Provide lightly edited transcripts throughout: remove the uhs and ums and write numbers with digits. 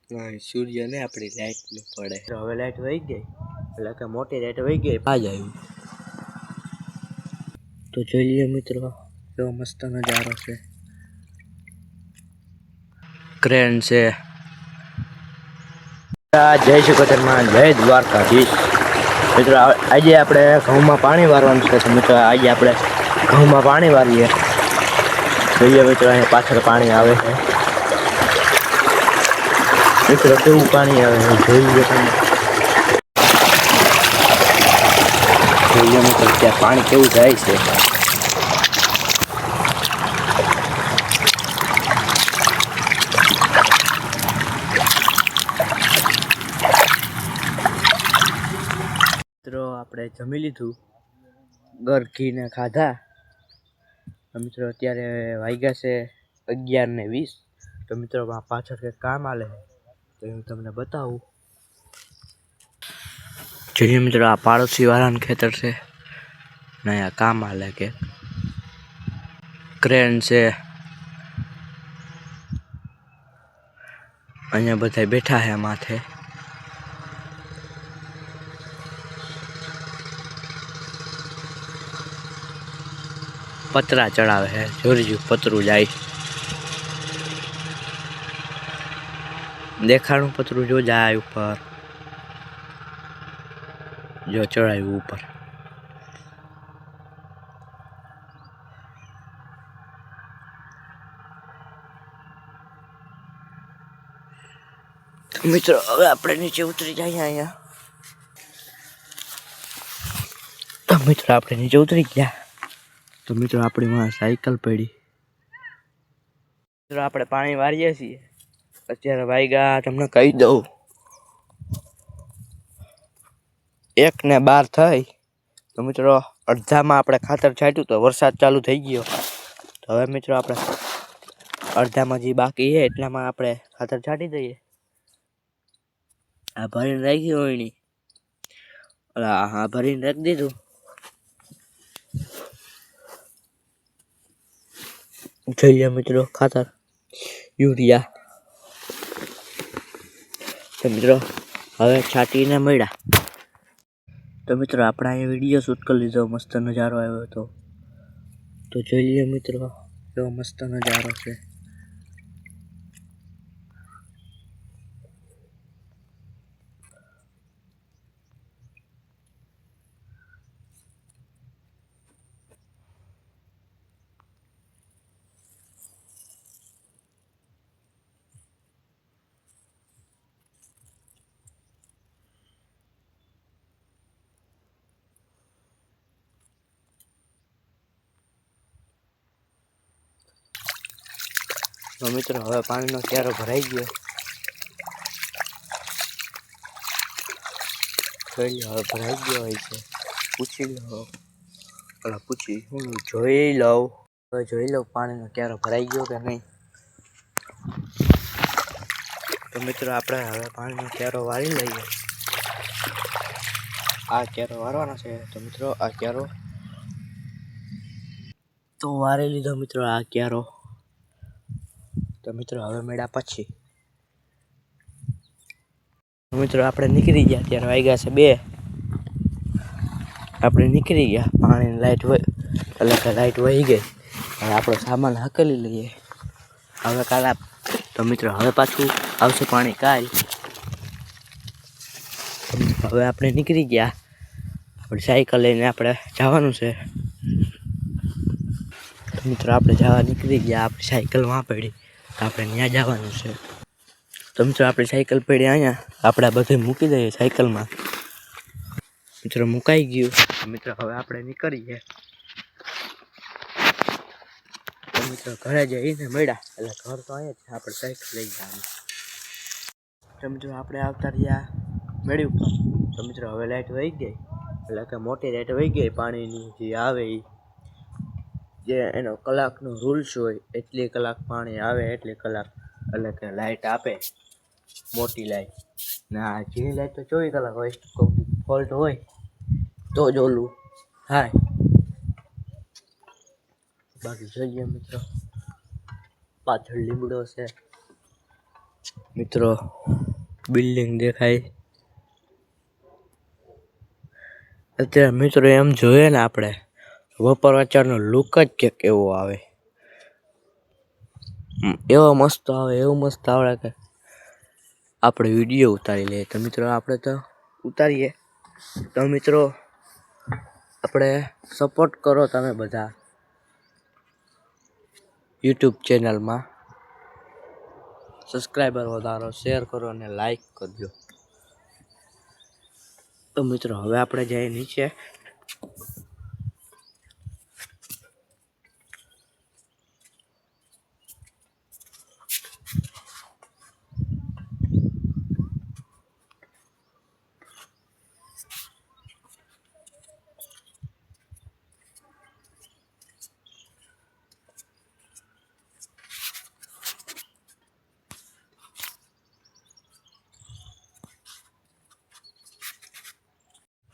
સૂર્ય ને આપણી લાઈટ ન પડે. હવે લાઈટ વહી ગઈ એટલે કે મોટી લાઈટ વહી ગઈ આ જ આવ્યું. તો જોઈ લઈએ મિત્રો કેવો મસ્ત નજારો છે. ક્રેન છે. જય શ્રી કૃષ્ણ, જય દ્વારકાધીશ. મિત્રો આજે આપણે ઘઉંમાં પાણી વારવાનું છે. મિત્રો આજે આપણે ઘઉંમાં પાણી વારીએ. જોઈએ મિત્રો અહીંયા પાછળ પાણી આવે છે. મિત્રો કેવું પાણી આવે છે જોઈએ તમે. જોઈએ મિત્રો ત્યાં પાણી કેવું જાય છે. મિત્રો આપણે જમી લીધું, ગરકીને ખાધા. મિત્રો અત્યારે વાગ્યા છે 11:20. તો મિત્રો પાછળ કંઈક કામ આલે તો હું તમને બતાવું. જોઈએ મિત્રો આ પાડોશી વાળાનું ખેતર છે ને અહીંયા કામ આલે કે ક્રેન છે. અહીંયા બધા બેઠા છે માથે. પતરા ચડાવે છે, જોરજુ પતરું જાય. દેખાડું પતરું જો જાય ઉપર, જો ચડાયું ઉપર. મિત્રો હવે આપણે નીચે ઉતરી જઈએ અહીંયા. તો મિત્રો આપણે નીચે ઉતરી ગયા. તો મિત્રો આપણી માં સાયકલ પડી. મિત્રો આપણે પાણી વારીએ છીએ. અત્યારે વાગ્યા તમને કહી દઉં 1:12 થઈ. તો મિત્રો અડધામાં આપણે ખાતર છાંટ્યું તો વરસાદ ચાલુ થઈ ગયો. તો હવે મિત્રો આપણે અડધામાં જે બાકી છે એટલામાં આપણે ખાતર છાંટી દઈએ. આ ભરીને રાખી હોય નહીં, હા ભરીને રાખી દીધું. જોઈએ મિત્રો ખાતર યુરિયા. તો મિત્રો હવે છાંટીને મળ્યા. તો મિત્રો આપણે અહીંયા વિડીયો શૂટ કરી લીધો, મસ્ત નજારો આવ્યો હતો. તો જોઈ લઈએ મિત્રો કેવો મસ્ત નજારો છે. તો મિત્રો હવે પાણીનો ક્યારો ભરાઈ ગયો. જોઈ લો હવે ભરાઈ ગયો હોય છે. પૂછી લો, હું જોઈ લઉં. હવે જોઈ લઉં પાણીનો ક્યારો ભરાઈ ગયો કે નહીં. તો મિત્રો આપણે હવે પાણીનો ક્યારો વાળી લઈએ. આ ક્યારો વારવાનો છે. તો મિત્રો આ ક્યારો તો વારી લીધો મિત્રો આ ક્યારો. તો મિત્રો હવે મેળા પછી મિત્રો આપણે નીકળી ગયા. ત્યારે વાગ્યા છે 2. આપણે નીકળી ગયા. પાણીની લાઈટ એટલે કે લાઈટ વહી ગઈ. હવે આપણો સામાન હકેલી લઈએ. હવે કાલે તો મિત્રો હવે પાછું આવશે પાણી કાલ. હવે આપણે નીકળી ગયા. આપણી સાયકલ લઈને આપણે જવાનું છે. તો મિત્રો આપણે જવા નીકળી ગયા. આપણી સાયકલ વાં પડી, આપણે ત્યાં જવાનું છે. તો મિત્રો આપણી સાયકલ પડી અહીંયા. આપણે બધું મૂકી દઈએ સાયકલમાં. મિત્રો મુકાઈ ગયું. મિત્રો હવે આપણે નીકળીએ. તો મિત્રો ઘરે જઈને મળ્યા. એટલે ઘર તો અહીંયા છે, આપણે સાયકલ લઈ જવાનું. તો મિત્રો આપણે આવતા રહ્યા મેળ્યું. તો મિત્રો હવે લાઈટ વહી ગઈ એટલે કે મોટી લાઈટ વહી ગઈ. પાણીની જે આવે એ જે એનો કલાકનો રૂલ્સ હોય, એટલી કલાક પાણી આવે એટલી કલાક એટલે કે લાઈટ આપે મોટી લાઈટ. ના ઝીણી લાઈટ તો 24 કલાક હોય. ફોલ્ટ હોય તો જ ઓલું થાય. બાકી જોઈએ મિત્રો પાછળ લીમડો છે. મિત્રો બિલ્ડિંગ દેખાય અત્યારે. મિત્રો એમ જોઈએ ને આપણે બપોર વચારનો લુક જ ક્યાંક એવો આવે, એવો મસ્ત આવે, એવું મસ્ત આવડે કે આપણે વિડીયો ઉતારી લઈએ. તો મિત્રો આપણે તો ઉતારીએ. તો મિત્રો આપણે સપોર્ટ કરો તમે બધા યુટ્યુબ ચેનલમાં, સબસ્ક્રાઈબર વધારો, શેર કરો અને લાઈક કરજો. તો મિત્રો હવે આપણે જઈએ નીચે.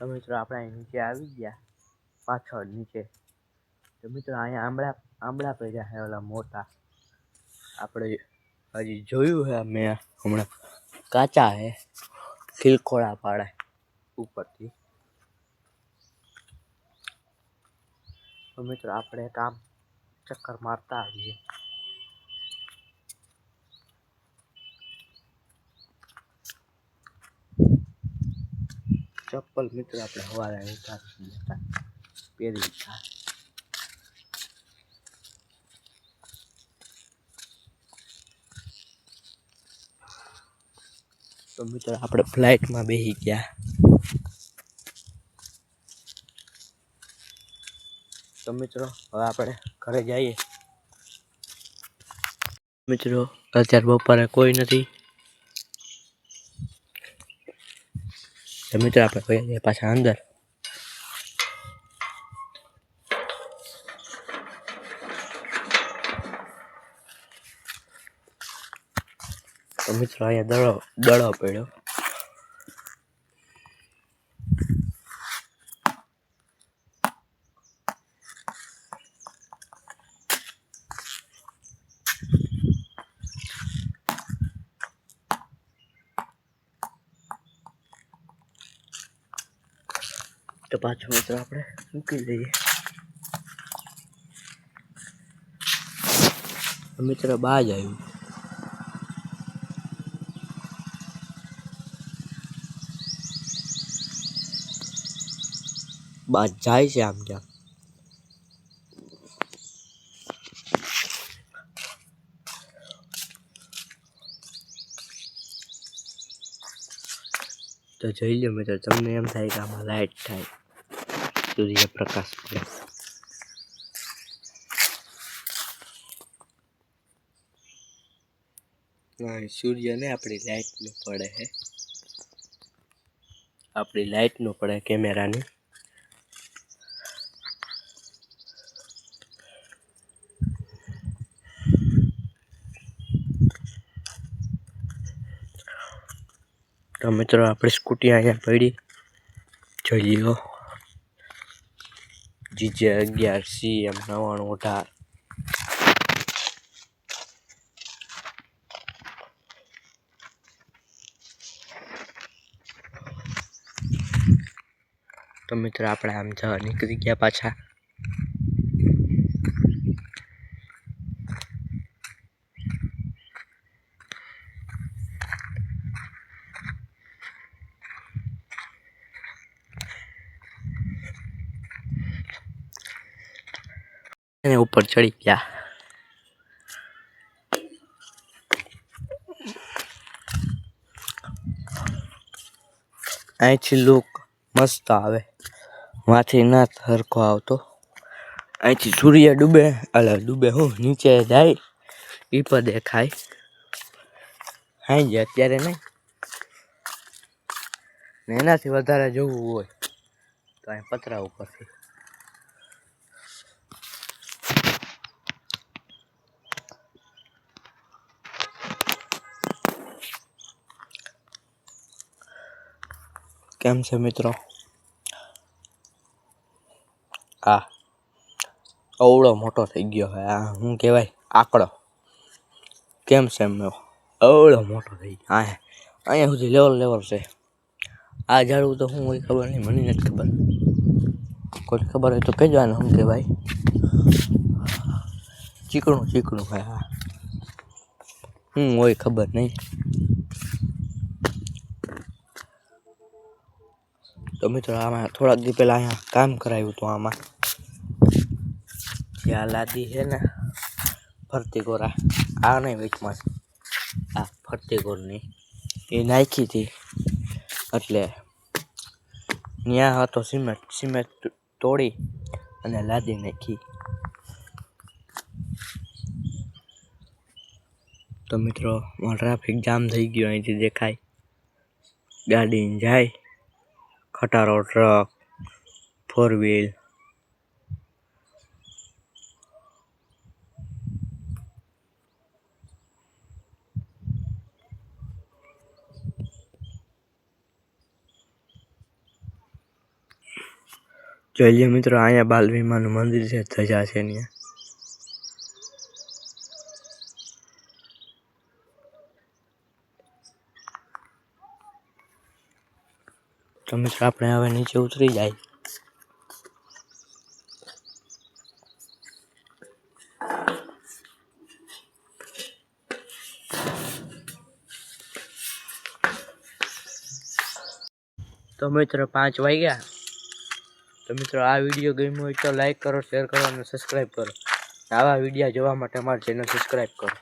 તો મિત્રો આપણે અહીં નીચે આવી ગયા, પાછળ નીચે. તો મિત્રો અહીંયા આંબળા પડ્યા છે ઓલા મોટા, આપણે હજી જોયું છે મેં હમણાં, કાચા હે, ખીલખોળા પાડે ઉપરથી. તો મિત્રો આપણે કામ ચક્કર મારતા આવીએ. ચપ્પલ મિત્રો આપણે સવારે પહેરી હતા. તો મિત્રો આપણે ફ્લાઇટમાં બેસી ગયા. તો મિત્રો હવે આપણે ઘરે જઈએ. મિત્રો અત્યારે બપોરે કોઈ નથી. તો મિત્રો આપણે કોઈ જઈએ પાછા અંદર. તો મિત્રો અહીંયા દડો પડ્યો. તો પાછું મિત્રો આપણે મૂકી દઈએ. મિત્રો બાજ આવ્યું. બાજ જાય છે આમ ક્યાં. તો જોઈ લો મિત્રો, તમને એમ થાય કે આમાં લાઈટ થાય, સૂર્યપ્રકાશ પડે. સૂર્ય ને આપણી લાઈટ નું પડે હે, આપણી લાઈટ નું પડે કેમેરાની. તો મિત્રો આપણી સ્કૂટી અહીંયા પડી, જોઈ લો. GJ 11 CM 9918. તો મિત્રો આપણે આમ જવા નીકળી ગયા પાછા. અને ઉપર ચડી ગયા. અહીંથી લુક મસ્ત આવે, માંથી ના સરખો આવતો. અહીંથી સૂર્ય ડૂબે હું નીચે જાય એ પણ દેખાય. હાઈ જ અત્યારે નહીં, ને એનાથી વધારે જોવું હોય તો અહીં પતરા ઉપરથી. કેમ છે મિત્રો? આ અવળો મોટો થઈ ગયો હે. આ શું કહેવાય? આંકડો. કેમ છે એમ? અવળો મોટો થઈ ગયો. અહીંયા સુધી લેવલ છે. આ ઝાડવું તો શું હોય ખબર નહીં, મને નથી ખબર. કોઈ ખબર હોય તો કહેજો આને શું કહેવાય. ચીકણું ભાઈ. હા શું હોય ખબર નહીં. તો મિત્રો આમાં થોડાક દી પહેલાં અહીંયા કામ કરાવ્યું હતું. આમાં જ્યાં લાદી છે ને ફરતી ગોરા, આ નહીં વેચમાં, આ ફરતી ગોરની એ નાખી હતી. એટલે ત્યાં હતો સિમેન્ટ તોડી અને લાદી નાખી. તો મિત્રો ટ્રાફિક જામ થઈ ગયો. અહીંથી દેખાય ગાડી જાય, ખટારો ટ્રક, 4 વ્હીલ. જોઈ લ્યો મિત્રો, અહીંયા બાલવીમાનું મંદિર છે, ધજા છે ત્યાં. તો મિત્રો આપણે હવે નીચે ઉતરી જાય. તો મિત્રો 5 વાગ્યા. તો મિત્રો આ વિડીયો ગમ્યો હોય તો લાઈક કરો, શેર કરો અને સબસ્ક્રાઈબ કરો. આવા વિડીયો જોવા માટે અમારી ચેનલ સબસ્ક્રાઈબ કરો.